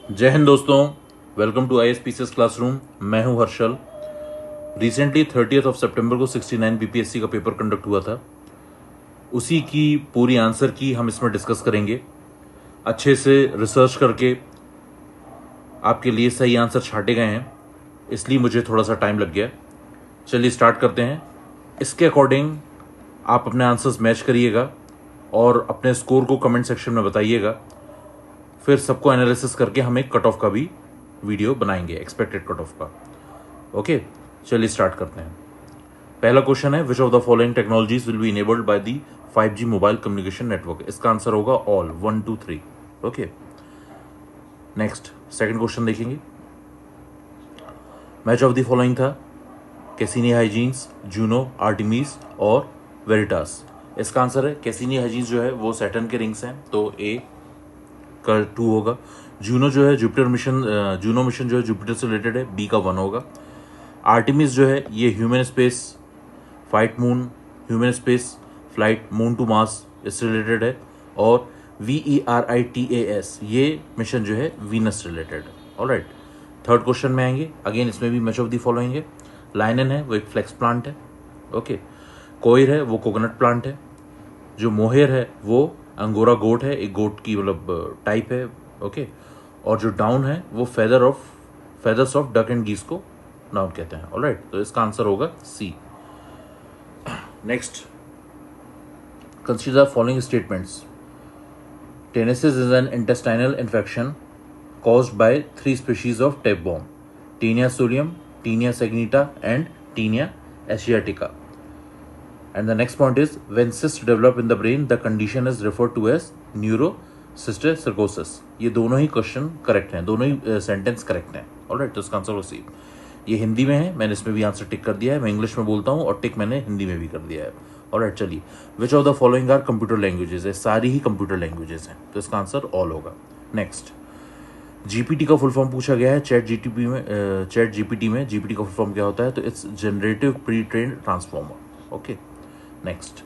जय हिंद दोस्तों, welcome to ISPCS classroom. मैं हूं हर्षल। रिसेंटली 30 सितंबर को 69 BPSC का पेपर कंडक्ट हुआ था। उसी की पूरी आंसर की हम इसमें डिस्कस करेंगे। अच्छे से रिसर्च करके आपके लिए सही आंसर छांटे गए हैं, इसलिए मुझे थोड़ा सा टाइम लग गया। चलिए स्टार्ट करते हैं। इसके अकॉर्डिंग आप अपने आंसर्स मैच करिएगा और अपने स्कोर को कमेंट सेक्शन में बताइएगा। फिर सबको एनालिसिस करके हम एक कट ऑफ का भी वीडियो बनाएंगे, एक्सपेक्टेड कट ऑफ का। ओके, चलिए स्टार्ट करते हैं। पहला क्वेश्चन है, विच of the following technologies will be enabled by the 5G mobile communication network. इसका आंसर होगा all, 1 2 3। Okay, next second question देखेंगे। मैच ऑफ द फॉलोइंग था कैसिनी हाइजीन्स, जूनो, आर्टिमीज और वेरिटास। इसका आंसर है कैसिनी हाइजीन्स जो है वो सैटर्न के रिंग्स हैं, तो ए का 2 होगा। जूनो जो है जुपिटर मिशन, जूनो मिशन जो है जुपिटर से रिलेटेड है, बी का 1 होगा। आर्टिमिस जो है ये human space flight moon to Mars इससे रिलेटेड है, और VERITAS ये मिशन जो है वीनस रिलेटेड है। ऑलराइट, थर्ड क्वेश्चन में आएंगे। अगेन इसमें भी मैच ऑफ दी फॉलोइंग है। लाइनन है वो एक फ्लेक्स प्लांट है। ओके, कोयर है वो कोकोनट प्लांट है। जो मोहेर है वो अंगोरा गोट है, एक गोट की मतलब टाइप है। ओके, और जो डाउन है वो फेदर्स ऑफ डक एंड गीस को डाउन कहते हैं। ऑलराइट, तो इसका आंसर होगा C. Next, consider following statements. Taeniasis is an intestinal infection caused by 3 species of tapeworm: Taenia solium, Taenia saginata, and Taenia asiatica. And the next point is, when cysts develop in the brain, the condition is referred to as neurocysticercosis. ये दोनों ही question correct हैं, दोनों ही sentence correct हैं। Alright, तो इसका answer हो सी। ये हिंदी में है, मैंने इसमें भी आंसर टिक कर दिया है। मैं इंग्लिश में बोलता हूँ और टिक मैंने हिंदी में भी कर दिया है। ऑलराइट, चलिए, which of the following are computer languages है। सारी ही कंप्यूटर लैंग्वेजेस हैं, तो इसका आंसर ऑल होगा। नेक्स्ट, जीपीटी का फुल फॉर्म पूछा गया है चैट जीपीटी में जीपीटी का फुल फॉर्म क्या होता है, तो it's generative pre trained transformer. Okay, next,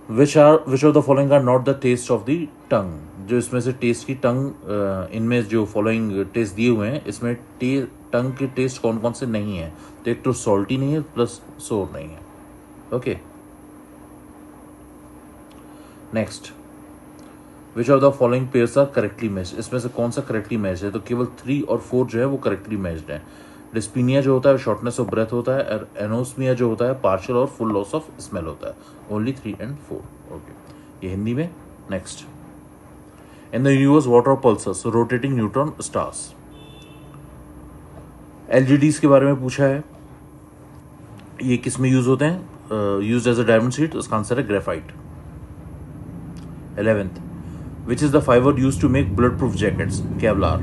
which of the following are not the test of the tongue. जो इसमें से टेस्ट की टंग, इनमें जो फॉलोइंग टेस्ट दिए हुए हैं इसमें टंग के टेस्ट कौन कौन से नहीं है, तो एक तो सॉल्टी नहीं है प्लस सोर नहीं है। Okay, next, which of the following pairs are correctly matched. इसमें से कौन सा करेक्टली मैच्ड है, तो केवल 3 और 4 जो है वो करेक्टली मैच्ड है। डिस्पीनिया जो होता है शॉर्टनेस ऑफ ब्रेथ होता है, और एनोस्मिया जो होता है पार्शियल और फुल लॉस ऑफ स्मेल होता है। Only 3 and 4। ओके, ये हिंदी में। Next, in the universe what are pulsars rotating neutron stars. LGDs के बारे में पूछा है, ये किस में यूज होते हैं, use as a diamond seed, उसका आंसर है graphite. 11th, which is the fiber used to make bulletproof jackets? Kevlar.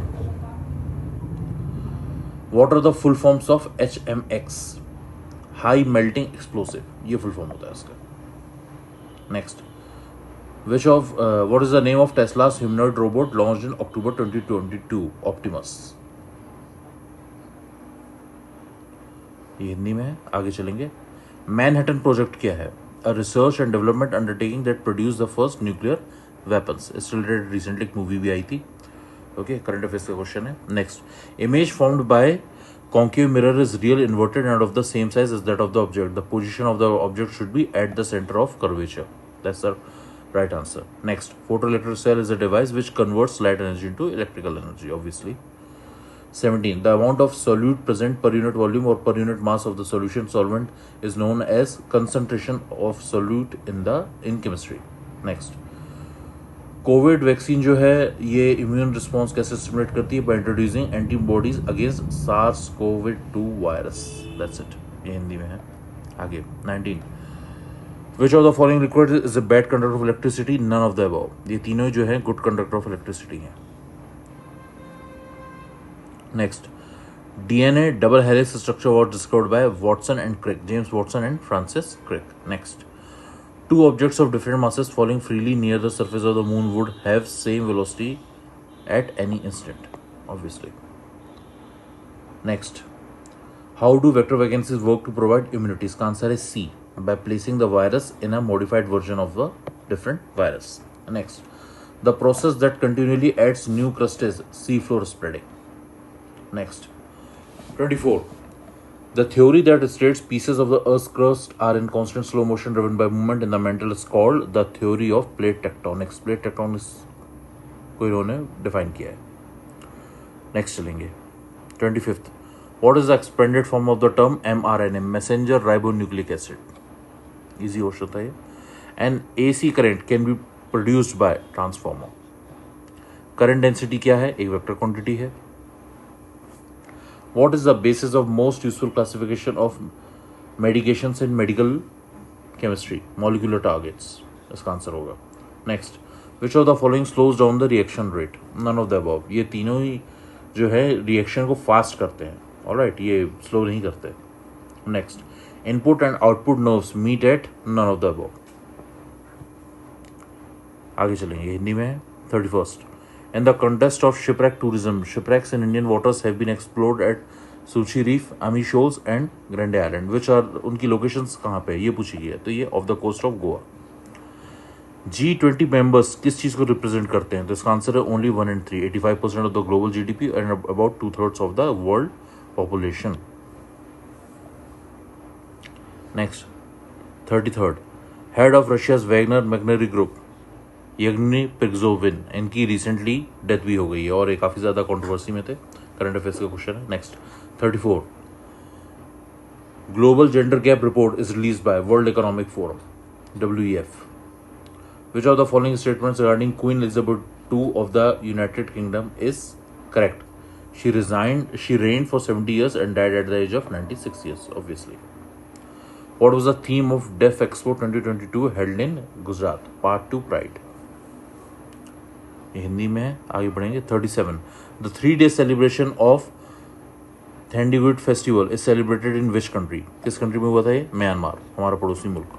What are the full forms of HMX? High melting explosive. ये full form होता है इसका। Next, what is the name of Tesla's humanoid robot launched in October 2022? Optimus. ये हिंदी में है, आगे चलेंगे। Manhattan project क्या है? A research and development undertaking that produced the first nuclear weapons. इससे रिलेटेड रिसेंटली एक मूवी भी आई थी। ओके, करंट अफेयर्स का क्वेश्चन है। Next, image formed by concave mirror is real inverted and of the same size as that of the object. The position of the object should be at the centre of curvature. That's the right answer. Next, photoelectric cell is a device which converts light energy into electrical energy, obviously. 17, the amount of solute present per unit volume or per unit mass of the solution solvent is known as concentration of solute in chemistry. Next, Covid vaccine जो है ये immune response कैसे stimulate करती है? By introducing antibodies against SARS-CoV-2 virus. That's it, ये हिंदी में है। आगे 19, which of the following liquid is a bad conductor of electricity? None of the above. ये तीनों ही जो है गुड कंडक्टर ऑफ इलेक्ट्रिसिटी हैं। Next, DNA double helix structure was discovered by Watson and Crick, James Watson and Francis Crick. Next, two objects of different masses falling freely near the surface of the moon would have same velocity at any instant, obviously. Next, how do vector vacancies work to provide immunity? इसका answer है C, by placing the virus in a modified version of the different virus. Next, The process that continually adds new crust is seafloor spreading. Next, 24. The theory that states pieces of the Earth's crust are in constant slow motion driven by movement in the mantle is called the theory of plate tectonics. Plate tectonics को इन्होंने define किया है. Next चलेंगे 25th. What is the expanded form of the term mRNA? Messenger ribonucleic acid. Easy question था ये. An AC current can be produced by transformer. Current density क्या है? एक वेक्टर क्वांटिटी है. What is the basis of most useful classification of medications in medical chemistry? Molecular targets. इसका answer होगा. Next, which of the following slows down the reaction rate? None of the above. ये तीनों ही जो है reaction को fast करते हैं. ऑलराइट, ये स्लो नहीं करते. Next, input and output nerves meet at none of the above. आगे चलेंगे, हिंदी में है. 31st. In the context of shipwreck tourism, shipwrecks in Indian waters have been explored at Suchi Reef, Ami Shoals and Grande Island. Which are उनकी locations कहाँ पे है ये पूछी गई है. तो ये off the coast of Goa. G20 members किस चीज़ को रिप्रेजेंट करते हैं? तो इसका आंसर है only 1 and 3. 85% of the global GDP and about 2/3 of the world population. Next, 33rd. Head of Russia's Wagner mercenary group Yevgeny Prigozhin, इनकी रिसेंटली डेथ भी हो गई है और ये काफ़ी ज़्यादा कंट्रोवर्सी में थे. करंट अफेयर्स का क्वेश्चन है. Next, 34. Global gender gap report is release by world economic forum WEF. Which of the following statements regarding queen Elizabeth II of the United kingdom is correct? She reigned for 70 years and died at the age of 96 years, obviously. What was the theme of Deaf Expo 2022 held in Gujarat? Part 2, Pride. Hindi में आगे बढ़ेंगे. 37. The 3-day celebration of Thandigut festival is celebrated in which country? किस country में हुआ था ये? Myanmar, हमारा पड़ोसी मुल्क.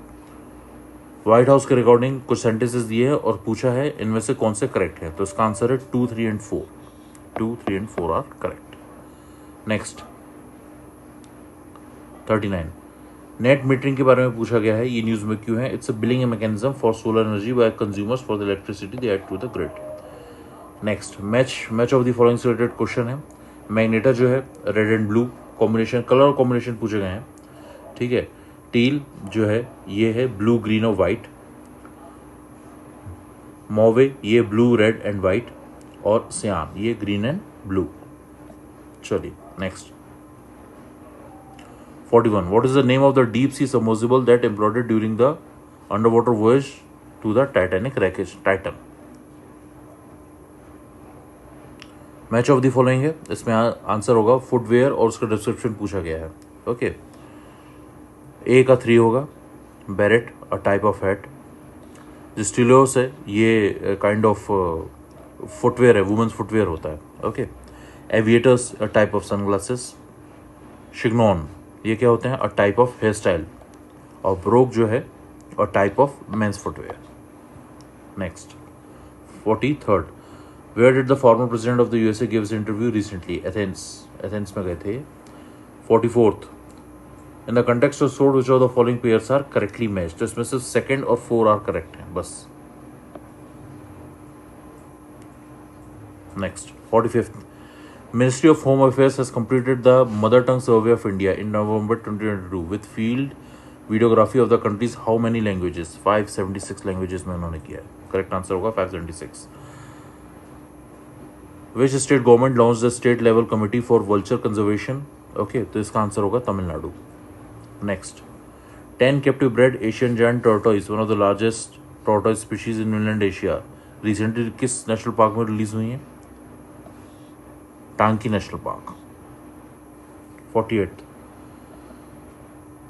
व्हाइट हाउस के रिकॉर्डिंग कुछ सेंटेंसेस दिए हैं और पूछा है इनमें से कौन से करेक्ट है. तो इसका आंसर है 2, 3 and 4. 2, 3 and 4 are correct. Next, 39. Net metering के बारे में पूछा गया है. ये न्यूज़ में क्यों है? It's a billing mechanism for solar energy by consumers for the electricity they add to the grid. Next, match of the following से रिलेटेड क्वेश्चन है. मैग्नेटा जो है red and blue combination, colour combination पूछे गए हैं. ठीक है. Till जो है ये है ब्लू ग्रीन और वाइट. मोवे ये ब्लू रेड एंड वाइट. और सियान ये ग्रीन एंड ब्लू. चलिए next, 41. What is the name of the deep sea submersible that imploded during the underwater voyage to the Titanic wreckage? Titan. Match of the following है. इसमें answer होगा footwear और उसका description पूछा गया है. Okay. ए का 3 होगा. Beret a type of hat. Stilettos है ये काइंड ऑफ फुटवेयर है, वुमेन्स फुटवेयर होता है. Okay. Aviators a type of sunglasses. Chignon ये क्या होते हैं? A type of hair style. और ब्रोक जो है a type of men's footwear. Next, 43rd. Where did the former president of the USA give his interview recently? Athens में गए थे. 44th. In the context of sword which of the following pairs are correctly matched? तो इसमें सिर्फ 2 और 4 are correct हैं बस. Next, 45th. Ministry of Home Affairs has completed the Mother Tongue Survey of India in November 2022 with field videography of the country's how many languages? 576 languages में उन्होंने किया है. करेक्ट आंसर होगा 576. Which state government launched the state level committee for vulture conservation? Okay, तो इसका answer होगा Tamil Nadu. Next, 10 captive bred Asian giant tortoise, one of the largest tortoise species in inland Asia, recently किस national park में release हुई है? टांकी national park. 48th.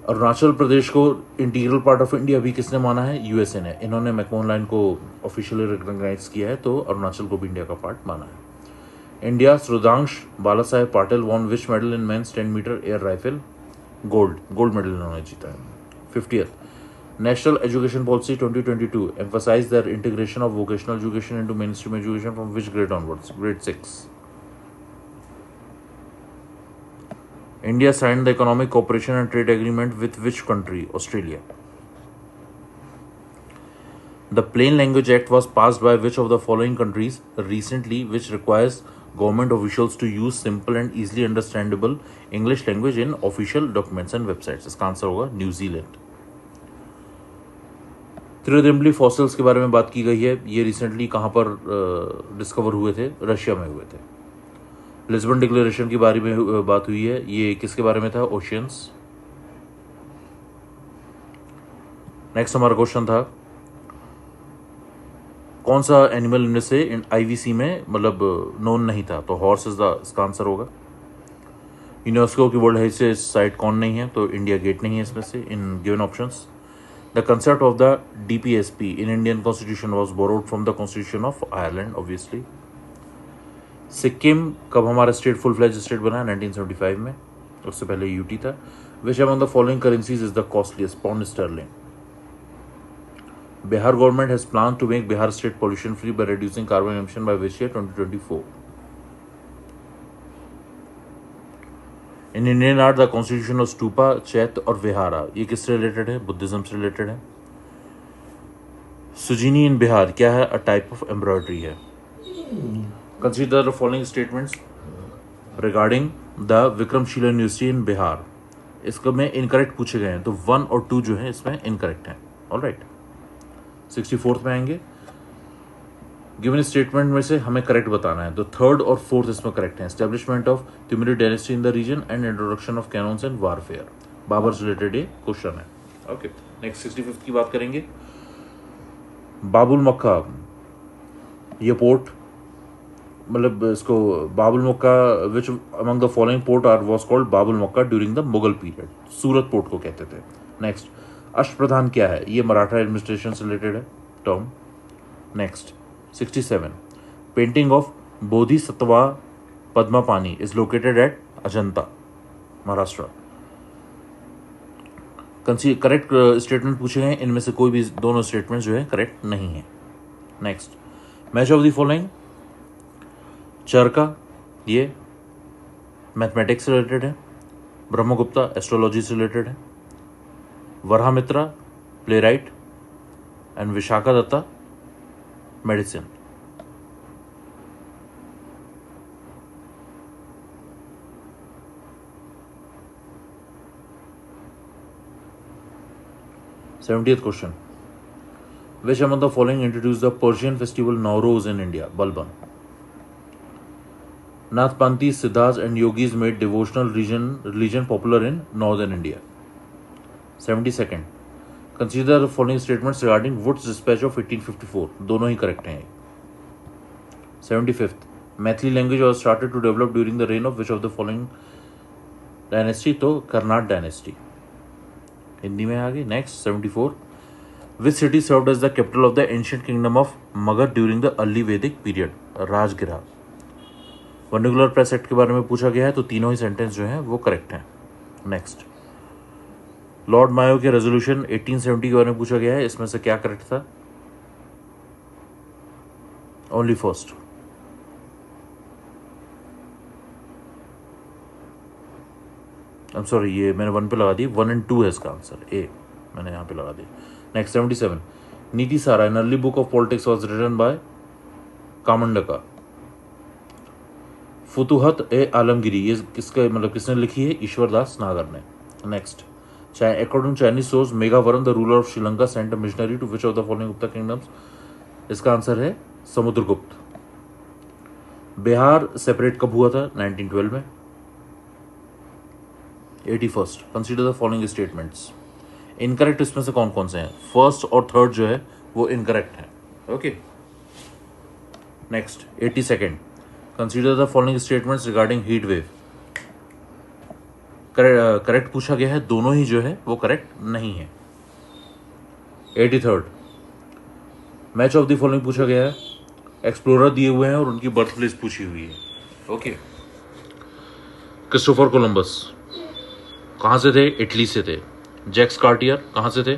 Arunachal Pradesh को integral part of India भी किसने माना है? USA ने. इन्होंने मैकमोहन लाइन को ऑफिशियली रिकॉग्नाइज किया है तो अरुणाचल को भी इंडिया का पार्ट माना है. India Rudransh Balasaheb Patil won which medal in men's 10 metre air rifle? Gold medal इन्होंने जीता है. 50th. National education policy 2022 emphasized their integration of vocational education into mainstream education from which grade onwards? Grade 6. India signed the Economic Cooperation and Trade Agreement with which country? Australia. The Plain Language Act was passed by which of the following countries recently, which requires government officials to use simple and easily understandable English language in official documents and websites? इसका answer होगा New Zealand. त्रिदिम्बली fossils के बारे में बात की गई है। ये रिसेंटली कहाँ पर डिस्कवर हुए थे? रशिया में हुए थे। लिस्बन डिक्लेरेशन के बारे में बात हुई है। ये किसके बारे में था? ओशियंस। नेक्स्ट हमारा क्वेश्चन था कौन सा एनिमल इनमें से आईवीसी में मतलब नोन नहीं था? तो हॉर्स इसका आंसर होगा। यूनेस्को की वर्ल्ड हेरिटेज साइट कौन नहीं है? तो इंडिया गेट नहीं है इसमें से in given options. The concept of the DPSP in Indian constitution was borrowed from the constitution of Ireland obviously. Sikkim कब हमारा स्टेट फुल फ्लेज स्टेट बना? 1975 में। उससे पहले यूटी था। विच among the following currencies is the costliest? Pound sterling. Bihar government has planned to make Bihar state pollution free by reducing carbon emission by which year? 2024. In Indian art, the constitution of stupa, चैत और विहारा ये किससे related है? Buddhism से related है। सुजीनी इन बिहार क्या है? A type of embroidery है। Consider the following statements regarding the Vikramshila university in Bihar. इसको में इनकरेक्ट पूछे गए हैं, तो 1 और 2 जो है इसमें इनकरेक्ट है। ऑलराइट, 64th में आएंगे। गिवन स्टेटमेंट में से हमें करेक्ट बताना है, तो 3rd और 4th इसमें करेक्ट है। Establishment of Timurid dynasty in the region and introduction of cannons and warfare, Babur से रिलेटेड ये क्वेश्चन है। ओके, नेक्स्ट 65th की बात करेंगे। बाबुल मक्का, ये पोर्ट मतलब इसको Babul Makka which among the following port are was called Babul Makka during the Mughal period? Surat port को कहते थे। नेक्स्ट, अष्टप्रधान क्या है? ये मराठा एडमिनिस्ट्रेशन से रिलेटेड है term. Next 67, painting of Bodhisattva Padmapani is located at Ajanta, Maharashtra. Correct statement पूछे गए, इनमें से कोई भी दोनों स्टेटमेंट जो है करेक्ट नहीं है। Next, match of the following. Charaka ये मैथमेटिक्स से रिलेटेड है। ब्रह्मगुप्ता एस्ट्रोलॉजी से रिलेटेड है। Varahamihira playwright and Vishakha Datta medicine. Seventieth question, which among the following introduce the Persian festival Nowruz in India? Balban. Nathpanthi Siddhartha and yogis made devotional religion popular in northern India. 72nd, consider the following statements regarding Wood's dispatch of 1854. दोनों ही correct हैं। 75th, Maithili language was started to develop during the reign of which of the following dynasty? तो Karnat dynasty. Hindi में आ गई। Next 74, which city served as the capital of the ancient kingdom of Magad during the early Vedic period? राजगिरा। Vernacular press act के बारे में पूछा गया है, तो तीनों ही सेंटेंस जो हैं वो करेक्ट हैं। नेक्स्ट, लॉर्ड मायो के रेजोल्यूशन 1870 के बारे में पूछा गया है, इसमें से क्या करेक्ट था? Only first. I am sorry, ये मैंने 1 पे लगा दी, 1 and 2 है इसका आंसर, ए मैंने यहाँ पे लगा दी। Next 77, Niti Sara an early book of politics was written by Kamandaka. Futuhat e Alamgiri ये किसका मतलब किसने लिखी है? ईश्वरदास नागर ने। Next, according Chinese source Meghavarman the ruler of Sri Lanka sent a missionary to which of the following Gupta kingdoms? इसका आंसर है समुद्रगुप्त। बिहार सेपरेट कब हुआ था? 1912 में। 81st, consider the following statements. Incorrect इसमें से कौन कौन से हैं? फर्स्ट और थर्ड जो है वो इनकरेक्ट है। Okay, next 82nd, consider the following statements regarding heat wave. Correct पूछा गया है, दोनों ही जो है वो करेक्ट नहीं है। 83rd, match of the following पूछा गया है। एक्सप्लोरर दिए हुए हैं और उनकी बर्थ प्लेस पूछी हुई है। ओके, क्रिस्टोफर कोलंबस कहाँ से थे? इटली से थे। जैक्स कार्टियर कहाँ से थे?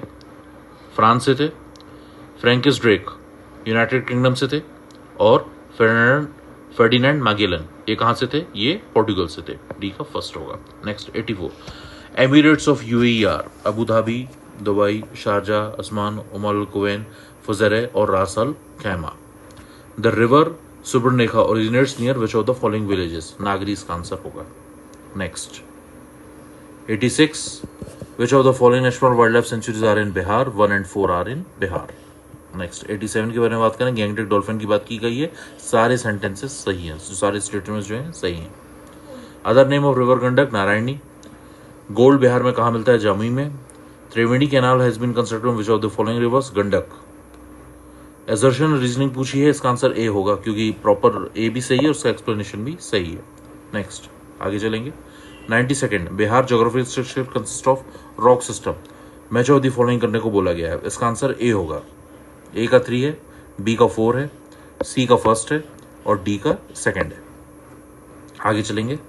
फ्रांस से थे। फ्रैंकिस ड्रेक यूनाइटेड किंगडम से थे। और फर्डिनेंड मैगेलन ये कहाँ से थे? ये पोर्टुगल से थे। डी का फर्स्ट होगा। Next 84, emirates of UAE are Abu Dhabi, Dubai, Sharjah, Ajman, Umm al Quwain, Fujairah और Ras Al Khaimah. The river Subarnarekha originates near which of the following villages? Nagri इसका आंसर होगा। Next 86, which of the following national wild life sanctuaries are in Bihar? 1 and 4 are in Bihar. Next 87 के बारे में बात करें, Gangtok dolphin की बात की गई है, सारे सेंटेंसेस सही हैं, सारे स्टेटमेंट्स जो हैं सही हैं। Other name of river Gandak? Narayani. Gold Bihar में कहाँ मिलता है? जमुई में। Triveni canal has been constructed which of the following rivers? Gandak. Assertion reasoning पूछी है, इसका आंसर ए होगा क्योंकि प्रॉपर ए भी सही है, उसका एक्सप्लेनेशन भी सही है। नेक्स्ट आगे चलेंगे। 92, Bihar geographical structure consist of rock system. Match of the following करने को बोला गया है, इसका आंसर ए होगा। ए का 3 है, बी का 4 है, सी का फर्स्ट है और डी का सेकंड है। आगे चलेंगे।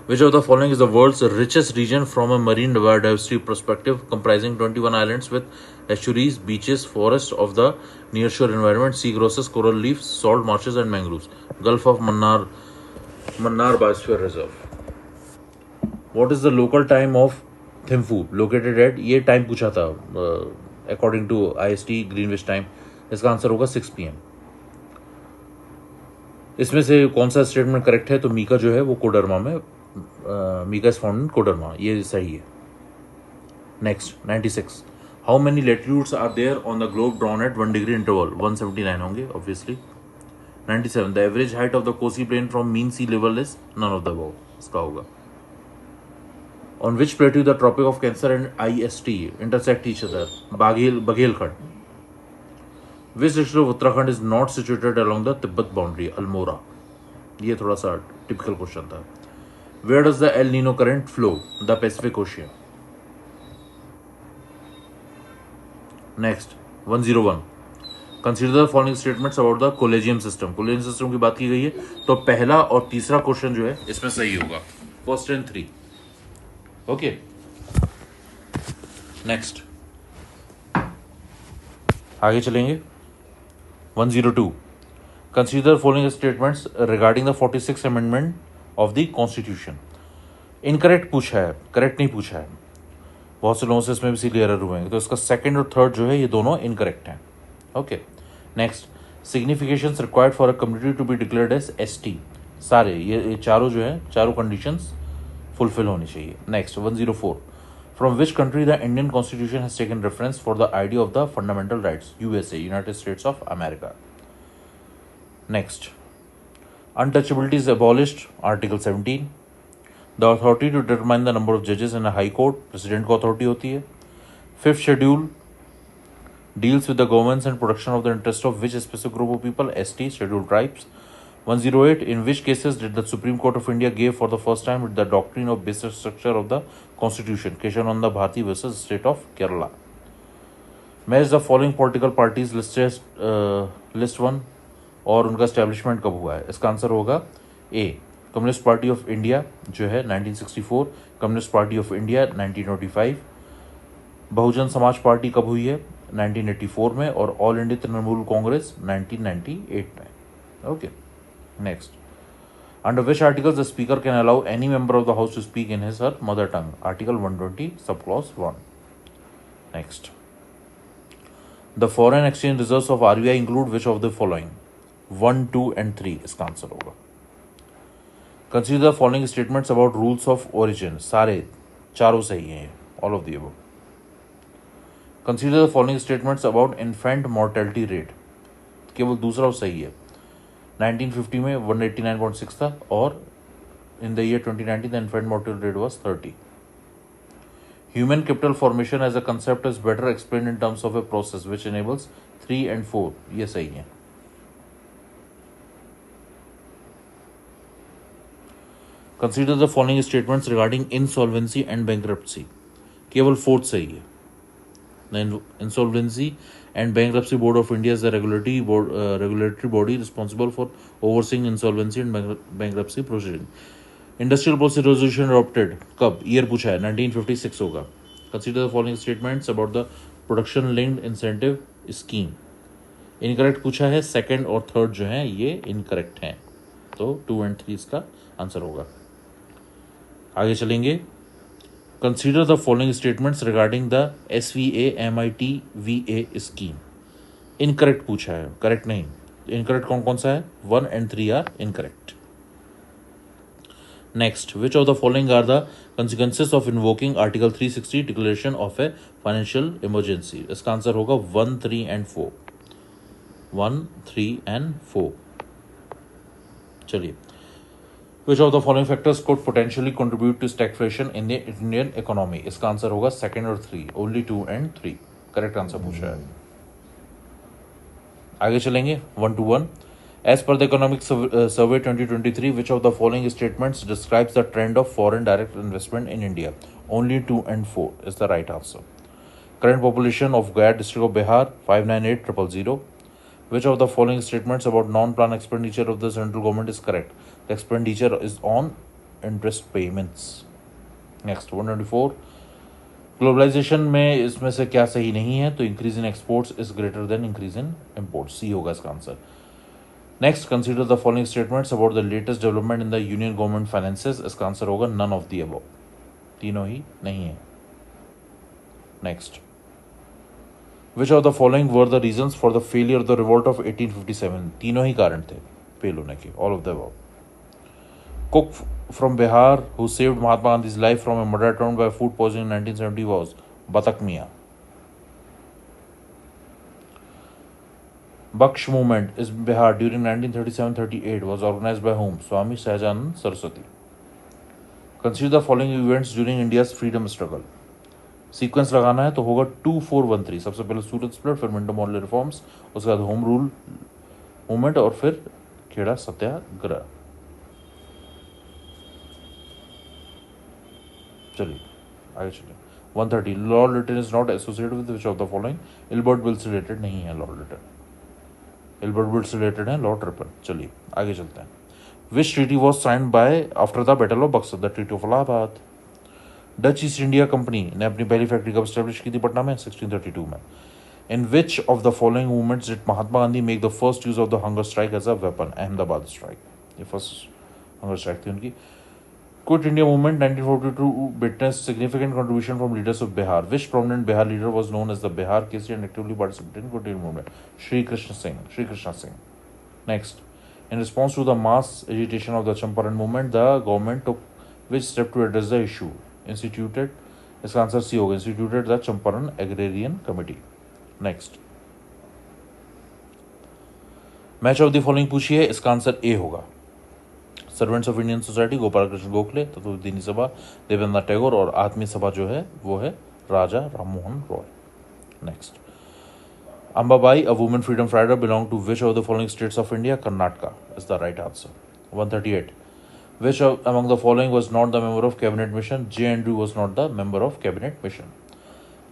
Which of the following is the world's richest region from a marine biodiversity perspective, comprising 21 islands with estuaries, beaches, forests of the nearshore environment, seagrasses, coral reefs, salt marshes and mangroves? Gulf of Mannar Biosphere Reserve. What is the local time of Thimphu located at? ये time पूछा था according to IST Greenwich time, इसका answer होगा 6 PM। इसमें से कौन सा statement correct है? तो मीका जो है वो कोडरमा में, mica is found in Koderma, ये सही है। Next 96, how many latitudes are there on the globe drawn at 1 degree interval? 179 होंगे obviously. 97, the average height of the Kosi plain from mean sea level is? None of the above, इसका होगा। On which plateau the tropic of cancer and IST intersect each other? Baghelkhand. Which district of Uttarakhand is not situated along the Tibet boundary? Almora. ये थोड़ा सा typical question था। Where does the El Nino current flow? The Pacific Ocean. Next 101, consider the following statements about the collegium system. Collegium system की बात की गई है, तो पहला और तीसरा क्वेश्चन जो है इसमें सही होगा, फर्स्ट एंड 3। ओके, नेक्स्ट आगे चलेंगे। 102, consider the following statements regarding the 46th amendment of the constitution. Incorrect पूछा है, करेक्ट नहीं पूछा है, बहुत से लोगों से इसमें भी इसीलिए एरर हुए हैं, तो इसका सेकंड और थर्ड जो है ये दोनों इनकरेक्ट हैं। Okay, next significations required for a community to be declared as ST, सारे ये चारों जो है, चारों कंडीशंस फुलफिल होनी चाहिए। Next 104, from which country the Indian constitution has taken reference for the idea of the fundamental rights? USA, United states of America. Next untouchability is abolished, Article 17. The authority to determine the number of judges in a high court, president को authority होती है। Fifth schedule deals with the governance and protection of the interest of which specific group of people? ST, scheduled tribes. 108, in which cases did the Supreme Court of India give for the first time the doctrine of basic structure of the Constitution? Keshananda Bharati versus State of Kerala. Match the following political parties listed, list 1 और उनका establishment कब हुआ है? इसका answer होगा ए, communist party of India जो है 1964, communist party of India 1925, Bahujan Samaj party कब हुई है? 1984 में, और ऑल इंडिया तृणमूल कांग्रेस 1998 में। Okay, next under which articles the speaker can allow any member of the house to speak in his her mother tongue? Article 120 sub clause 1। Next the foreign exchange reserves of RBI include which of the following? 1, 2 and 3 इसका answer होगा। Consider the following statements about rules of origin, सारे चारों सही हैं, all of the above. Consider the following statements about infant mortality rate, केवल दूसरा सही है। 1950 में 189.6 था और in the year 2019 the infant mortality rate was 30। Human capital formation as a concept is better explained in terms of a process which enables 3 and 4, ये सही है। Consider the following statements regarding insolvency and bankruptcy, केवल fourth सही है। The Insolvency and Bankruptcy Board of India is the regulatory body responsible for overseeing insolvency and bankruptcy proceeding. Industrial policy resolution adopted कब? Year पूछा है, 1956 होगा। Consider the following statements about the production linked incentive scheme. Incorrect पूछा है, second और third जो है ये इनकरेक्ट हैं, तो 2 and 3 इसका आंसर होगा। आगे चलेंगे। Consider the following statements regarding the SVA MITVA scheme. Incorrect पूछा है, करेक्ट नहीं। इनकरेक्ट कौन कौन सा है? 1 and 3 are incorrect. Next, which of the following are the consequences of invoking article 360 declaration of a financial emergency? इसका answer होगा 1, 3 and 4। 1, 3 and 4। चलिए, which of the following factors could potentially contribute to stagflation in the Indian economy? इसका answer होगा 2 और 3, only 2 and 3। Correct answer पूछा है। आगे चलेंगे 1 to 1। As per the Economic Survey 2023, which of the following statements describes the trend of foreign direct investment in India? Only 2 and 4 is the right answer. Current population of Gaya district of Bihar 598,000. Which of the following statements about non-plan expenditure of the central government is correct? The expenditure is on interest payments. Next 124. Globalization में इसमें से क्या सही नहीं है? तो increase in exports is greater than increase in import, C होगा इसका आंसर। Next, consider the following statements about the latest development in the union government finances. इसका आंसर होगा नन ऑफ द अबव, तीनों ही नहीं है। Next, which of the following were the reasons for the failure of the revolt of 1857? तीनों ही कारण थे फेल होने के, all of the above. Cook from Bihar who saved Mahatma Gandhi's life from a murder attempt by food poisoning in 1970 was Batak Mia. Baksh movement is Bihar during 1937-38 was organized by whom? Swami Sahajanand Saraswati. Consider the following events during India's freedom struggle. Sequence लगाना है तो होगा 2, 4, 1, 3। सबसे पहले सूरत split, फिर Minto model reforms, उसके बाद home rule movement और फिर खेड़ा सत्याग्रह। चलिए आगे चलिए 130। Lord Lytton is not associated with which of the following? Ilbert bill से रिलेटेड नहीं है लॉर्ड लिटन, इल्बर्ट बिल से रिलेटेड है लॉर्ड रिपन। चलिए आगे चलते हैं। Which treaty was signed by after the battle of Buxar? The treaty of Allahabad. Dutch East India company ने अपनी पहली फैक्ट्री कब स्टैब्लिश की थी? पटना में 1632 में। In which of the following movements did Mahatma Gandhi make the first use of the hunger strike as a weapon? Ahmedabad strike, ये first hunger strike थी उनकी। Quit India movement 1942 witnessed significant contribution from leaders of Bihar. Which prominent Bihar leader was known as the Bihar Kesari and actively participated in Quit India movement? Shri Krishna Singh. Next, in response to the mass agitation of the Champaran movement, the government took which step to address the issue? Instituted, इसका answer C होगा, instituted the Champaran Agrarian Committee. Next, match of the following पूछिए, इसका answer A होगा। Servants of Indian society Gopal Krishna Gokhale, तत्वदीनी सभा देवेंद्र टैगोर और आत्मीय सभा जो है वो है Raja Rammohan Roy. Next, Ambabai a women freedom fighter belong to which of the following states of India? Karnataka is the right answer. 138। Which among the following was not the member of cabinet mission? J Andrew was not the member of cabinet mission.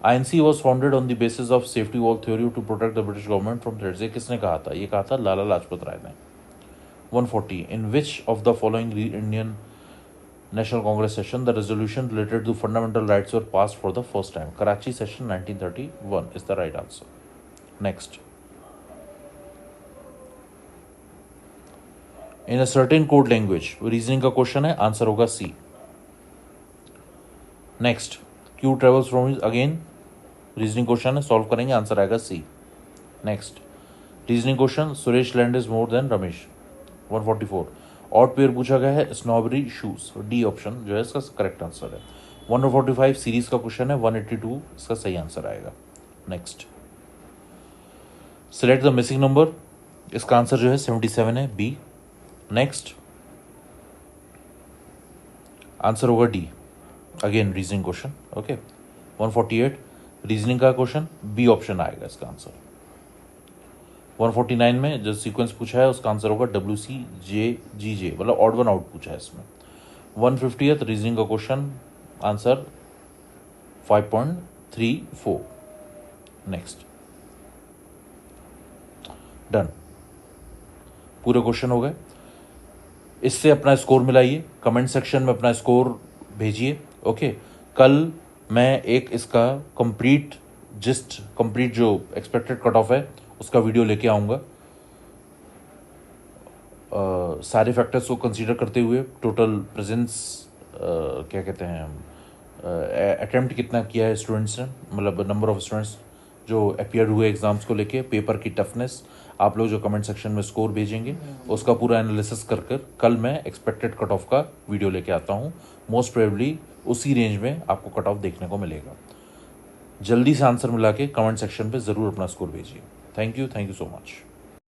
INC was founded on the basis of safety wall theory to protect the British government from threats. ये किसने कहा था? ये कहा था लाला लाजपत राय ने। 140. In which of the following Indian National Congress session the resolution related to fundamental rights were passed for the first time? Karachi session 1931 is the right answer. Next, in a certain code language, reasoning का question है, answer होगा C. Next, Q travels from again reasoning question है, solve करेंगे, answer आएगा C. Next, reasoning question, Suresh land is more than Ramesh. 144। Odd pair पूछा गया है, snobbery shoes, D option जो है इसका करेक्ट आंसर है। 145 सीरीज का क्वेश्चन है, 182 इसका सही आंसर आएगा। Next, select the missing number, इसका आंसर जो है 77 है, बी। नेक्स्ट, आंसर होगा D, again reasoning question, okay. 148 reasoning का क्वेश्चन, बी ऑप्शन आएगा इसका आंसर। 149 में जो सीक्वेंस पूछा है उसका आंसर होगा WCJGJ, मतलब ऑड वन आउट पूछा है इसमें। 150th रीजनिंग का क्वेश्चन, आंसर 5.34। नेक्स्ट, डन, पूरे क्वेश्चन हो गए। इससे अपना स्कोर मिलाइए, कमेंट सेक्शन में अपना स्कोर भेजिए, ओके। कल मैं एक इसका कंप्लीट जो एक्सपेक्टेड कट ऑफ है उसका वीडियो लेके आऊँगा, सारे फैक्टर्स को कंसीडर करते हुए, टोटल प्रेजेंस क्या कहते हैं, अटेम्प्ट कितना किया है स्टूडेंट्स ने, मतलब नंबर ऑफ स्टूडेंट्स जो अपीयर हुए एग्ज़ाम्स को लेके, पेपर की टफनेस, आप लोग जो कमेंट सेक्शन में स्कोर भेजेंगे उसका पूरा एनालिसिस कर कल मैं एक्सपेक्टेड कट ऑफ का वीडियो लेके आता हूँ। मोस्ट प्रोबेबली उसी रेंज में आपको कट ऑफ देखने को मिलेगा। जल्दी से आंसर मिला के कमेंट सेक्शन पे ज़रूर अपना स्कोर भेजिए। Thank you so much.